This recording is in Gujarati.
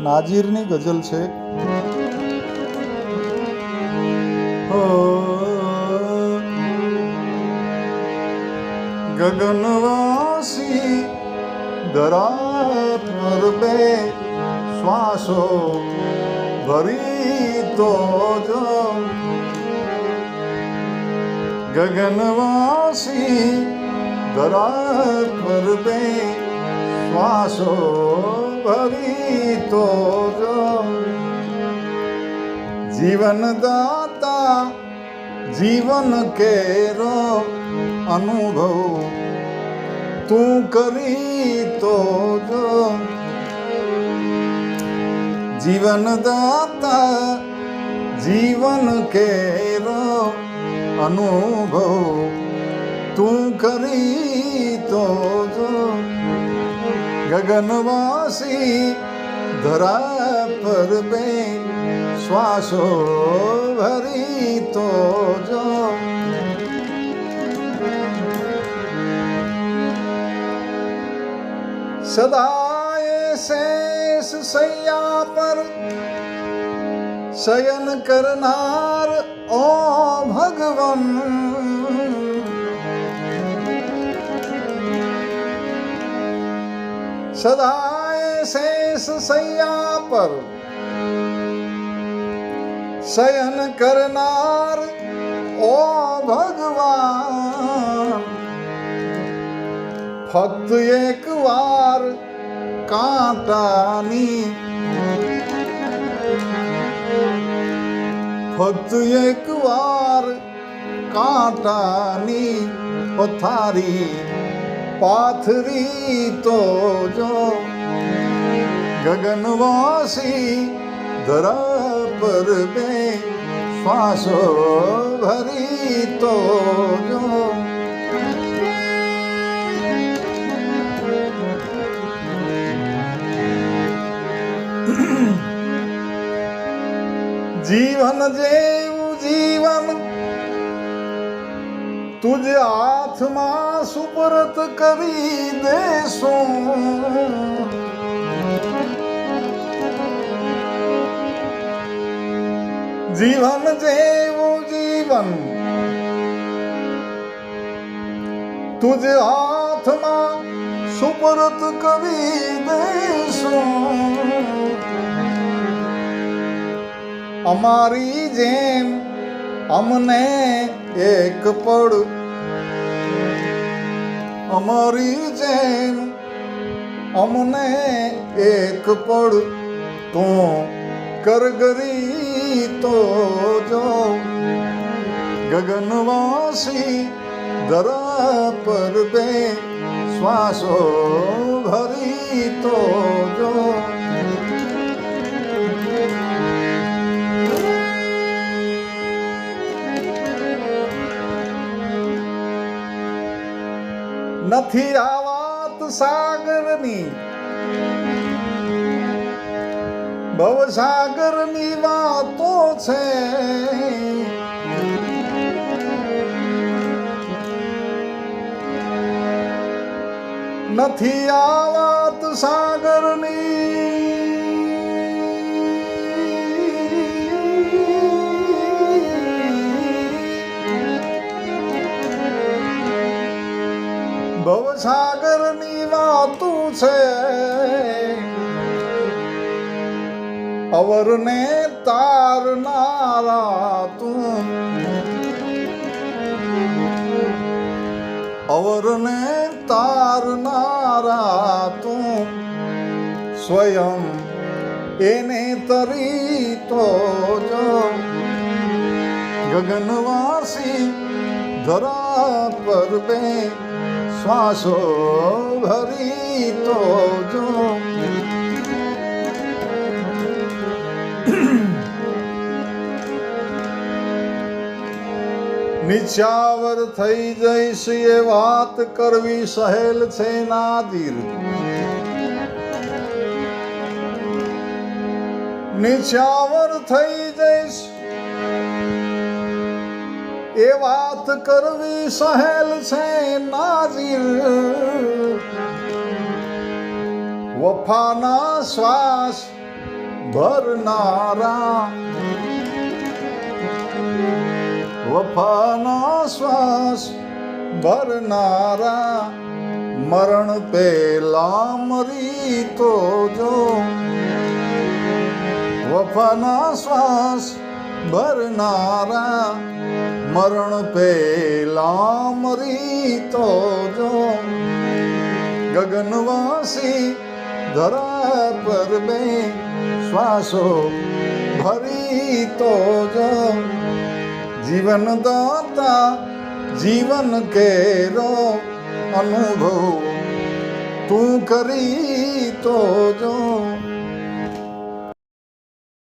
નાજીરની ગઝલ છે. ગગનવાસી ધરા પર બે શ્વાસો ભરી તો જો. ગગનવાસી ધરા પર બે શ્વાસો ભરી તો જો. જીવન દાતા જીવન કેરો અનુભવ તું કરી તો જો. જીવન દાતા જીવન કેરો અનુભવ તું કરી તો જો. ગગનવાસી ધરા પર બે શ્વાસો ભરી તો જો. સદાય શેષ સૈયા પર શયન કરનાર ઓ ભગવન. સદાય શેષ સૈયા પર શયન કરનાર ઓ ભગવાન. ફક્ત એક વાર કાંટાની ફક્ત એક વાર કાંટાની પથારી પાથરી તો જો. ગગનવાસી ધરા પર બે શ્વાસો ભરી તો જો. જીવન જેવું જીવન તુજ હાથમાં સુપરત કરી દેશું. જીવન જેવું જીવન તુજ હાથમાં સુપરત કરી દેશું. અમારી જેમ અમને એક પળ અમારી જેમ અમને એક પળ તું કરગરી તો જો. ગગનવાસી ધરા પર બે શ્વાસો ભરી તો જો. નથી આ વાત સાગરની ભવસાગરની વાતો છે. નથી આ વાત સાગરની ભવસાગરની વાતું છે. અવરને તારનારા તું અવરને તારનારા તું સ્વયં એને તરી તો જો. ગગનવાસી ધરા પર બે શ્વાસો ભરી તો જો. નિછાવર થઈ જઈશ એ વાત કરવી સહેલ છે નાદિર. નિછાવર થઈ જઈશ એ વાત કરવી સહેલ છે નાઝીર. વફાના શ્વાસ ભરનારા વફાનો શ્વાસ ભરનારા મરણ પેલા મરી તો જો વફાના શ્વાસ ભરનારા મરણ પેલા મરી તો જો ગગનવાસી ધરા પર બે શ્વાસો ભરી તો જો જીવનદાતા જીવન કેરો અનુભવ તું કરી તો જો